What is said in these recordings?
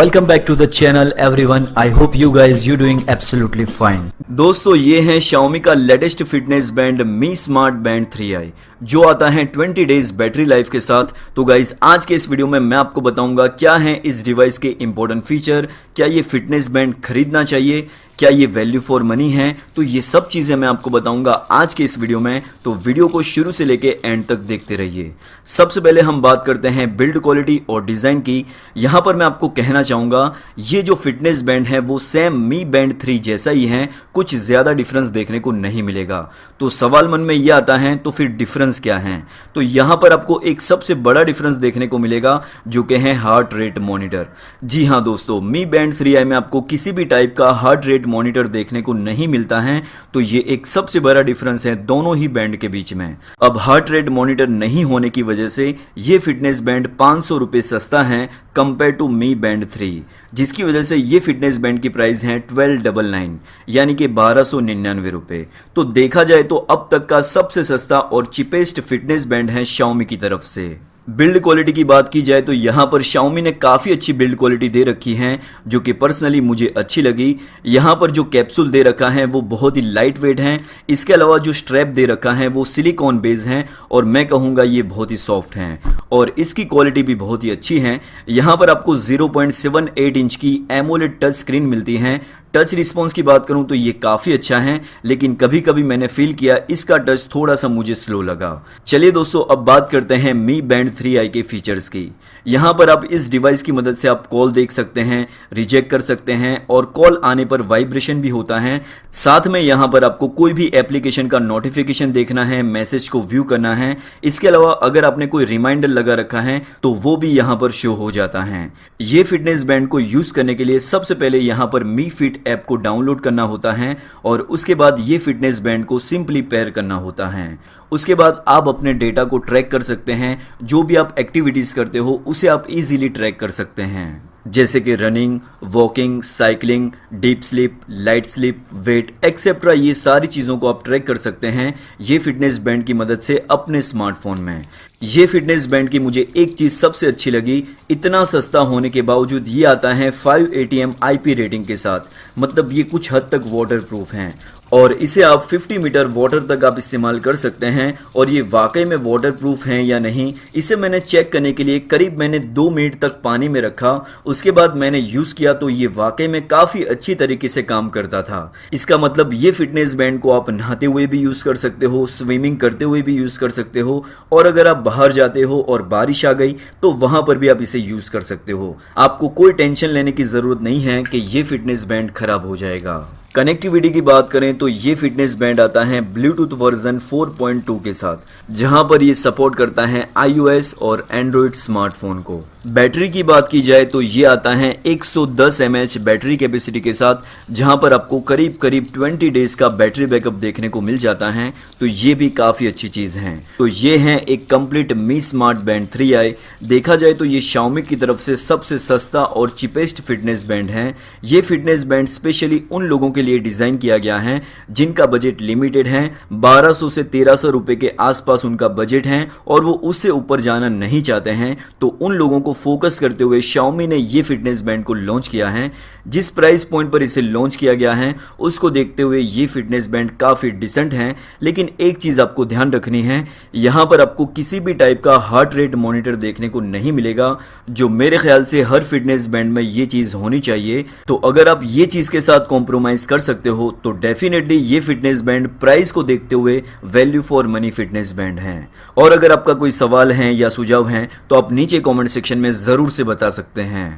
Welcome back to the channel everyone. I hope you guys you doing absolutely fine. दोस्तों ये है Xiaomi का latest fitness band Mi smart band 3i जो आता है 20 days battery life के साथ। तो गाइज आज के इस वीडियो में मैं आपको बताऊंगा क्या है इस डिवाइस के इंपॉर्टेंट फीचर, क्या ये फिटनेस बैंड खरीदना चाहिए, क्या ये वैल्यू फॉर मनी है। तो ये सब चीज़ें मैं आपको बताऊंगा आज के इस वीडियो में, तो वीडियो को शुरू से लेके एंड तक देखते रहिए। सबसे पहले हम बात करते हैं बिल्ड क्वालिटी और डिज़ाइन की। यहाँ पर मैं आपको कहना चाहूँगा ये जो फिटनेस बैंड है वो सेम मी बैंड 3 जैसा ही है, कुछ ज़्यादा डिफरेंस देखने को नहीं मिलेगा। तो सवाल मन में ये आता है तो फिर डिफरेंस क्या है। तो यहाँ पर आपको एक सबसे बड़ा डिफरेंस देखने को मिलेगा जो कि है हार्ट रेट मॉनिटर। जी हाँ दोस्तों, मी बैंड 3i में आपको किसी भी टाइप का हार्ट रेट मॉनिटर देखने को नहीं मिलता है। तो ये एक सबसे बड़ा डिफरेंस है दोनों ही बैंड के बीच में। अब हार्ट रेट मॉनिटर नहीं होने की वजह से ये फिटनेस बैंड 500 रुपये सस्ता है कंपेयर टू मी बैंड 3, जिसकी वजह से ये फिटनेस बैंड की प्राइस है 1299 यानी कि 1299 रुपये। तो देखा जाए तो अब तक का सबसे सस्ता और चिपेस्ट फिटनेस बैंड है Xiaomi की तरफ से। बिल्ड क्वालिटी की बात की जाए तो यहाँ पर Xiaomi ने काफ़ी अच्छी बिल्ड क्वालिटी दे रखी है जो कि पर्सनली मुझे अच्छी लगी। यहाँ पर जो कैप्सूल दे रखा है वो बहुत ही लाइट वेट है। इसके अलावा जो स्ट्रैप दे रखा है वो सिलिकॉन बेस है और मैं कहूँगा ये बहुत ही सॉफ्ट हैं और इसकी क्वालिटी भी बहुत ही अच्छी है। यहाँ पर आपको 0.78 इंच की एमोलेड टच स्क्रीन मिलती है। टच रिस्पॉन्स की बात करूं तो ये काफ़ी अच्छा है, लेकिन कभी कभी मैंने फील किया इसका टच थोड़ा सा मुझे स्लो लगा। चलिए दोस्तों अब बात करते हैं मी बैंड 3i के फीचर्स की। यहाँ पर आप इस डिवाइस की मदद से आप कॉल देख सकते हैं, रिजेक्ट कर सकते हैं और कॉल आने पर वाइब्रेशन भी होता है। साथ में यहाँ पर आपको कोई भी एप्लीकेशन का नोटिफिकेशन देखना है, मैसेज को व्यू करना है। इसके अलावा अगर आपने कोई रिमाइंडर लगा रखा है तो वो भी यहाँ पर शो हो जाता है। ये फिटनेस बैंड को यूज़ करने के लिए सबसे पहले यहाँ पर मी फिट ऐप को डाउनलोड करना होता है और उसके बाद ये फिटनेस बैंड को सिंपली पेयर करना होता है। उसके बाद आप अपने डेटा को ट्रैक कर सकते हैं। जो भी आप एक्टिविटीज़ करते हो उसे आप इजीली ट्रैक कर सकते हैं, जैसे कि running, walking, cycling, deep sleep, light sleep, weight etcetera. ये सारी चीज़ों को आप ट्रैक कर सकते हैं ये फिटनेस बैंड की मदद से अपने स्मार्टफोन में। ये फिटनेस बैंड की मुझे एक चीज़ सबसे अच्छी लगी, इतना सस्ता होने के बावजूद ये आता है 5 ATM IP रेटिंग के साथ। मतलब ये कुछ हद तक वाटर प्रूफ हैं और इसे आप 50 मीटर वाटर तक आप इस्तेमाल कर सकते हैं। और ये वाकई में वाटर प्रूफ हैं या नहीं, इसे मैंने चेक करने के लिए करीब मैंने 2 मिनट तक पानी में रखा। उसके बाद मैंने यूज़ किया तो ये वाकई में काफ़ी अच्छी तरीके से काम करता था। इसका मतलब ये फिटनेस बैंड को आप नहाते हुए भी यूज़ कर सकते हो, स्विमिंग करते हुए भी यूज़ कर सकते हो और अगर आप बाहर जाते हो और बारिश आ गई तो वहाँ पर भी आप इसे यूज़ कर सकते हो। आपको कोई टेंशन लेने की ज़रूरत नहीं है कि ये फिटनेस बैंड खराब हो जाएगा। कनेक्टिविटी की बात करें तो ये फिटनेस बैंड आता है ब्लूटूथ वर्जन 4.2 के साथ, जहां पर ये सपोर्ट करता है iOS और एंड्रॉयड स्मार्टफोन को। बैटरी की बात की जाए तो ये आता है 110 mAh बैटरी कैपेसिटी के साथ, जहां पर आपको करीब 20 डेज का बैटरी बैकअप देखने को मिल जाता है। तो ये भी काफ़ी अच्छी चीज़ है। तो ये है एक कंप्लीट मी स्मार्ट बैंड 3i। देखा जाए तो ये Xiaomi की तरफ से सबसे सस्ता और चिपेस्ट फिटनेस बैंड है। ये फिटनेस बैंड स्पेशली उन लोगों के लिए डिज़ाइन किया गया है जिनका बजट लिमिटेड है। 1200 से 1300 रुपये के आसपास उनका बजट है और वो उससे ऊपर जाना नहीं चाहते हैं। तो उन लोगों को फोकस करते हुए Xiaomi ने ये फिटनेस बैंड को लॉन्च किया है। जिस प्राइस पॉइंट पर इसे लॉन्च किया गया है उसको देखते हुए ये फिटनेस बैंड काफ़ी डिसेंट है। लेकिन एक चीज़ आपको ध्यान रखनी है, यहाँ पर आपको किसी भी टाइप का हार्ट रेट मॉनिटर देखने को नहीं मिलेगा, जो मेरे ख्याल से हर फिटनेस बैंड में ये चीज़ होनी चाहिए। तो अगर आप ये चीज़ के साथ कॉम्प्रोमाइज़ कर सकते हो तो डेफिनेटली ये फिटनेस बैंड प्राइस को देखते हुए value for money fitness band है। और अगर आपका कोई सवाल है या सुझाव है तो आप नीचे कमेंट सेक्शन में ज़रूर से बता सकते हैं।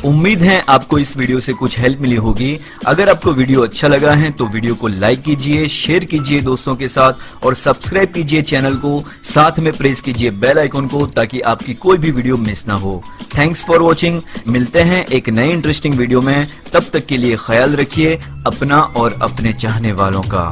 उम्मीद है आपको इस वीडियो से कुछ हेल्प मिली होगी। अगर आपको वीडियो अच्छा लगा है तो वीडियो को लाइक कीजिए, शेयर कीजिए दोस्तों के साथ और सब्सक्राइब कीजिए चैनल को। साथ में प्रेस कीजिए बेल आइकन को ताकि आपकी कोई भी वीडियो मिस ना हो। Thanks for watching. मिलते हैं एक नई इंटरेस्टिंग वीडियो में। तब तक के लिए ख्याल रखिए अपना और अपने चाहने वालों का।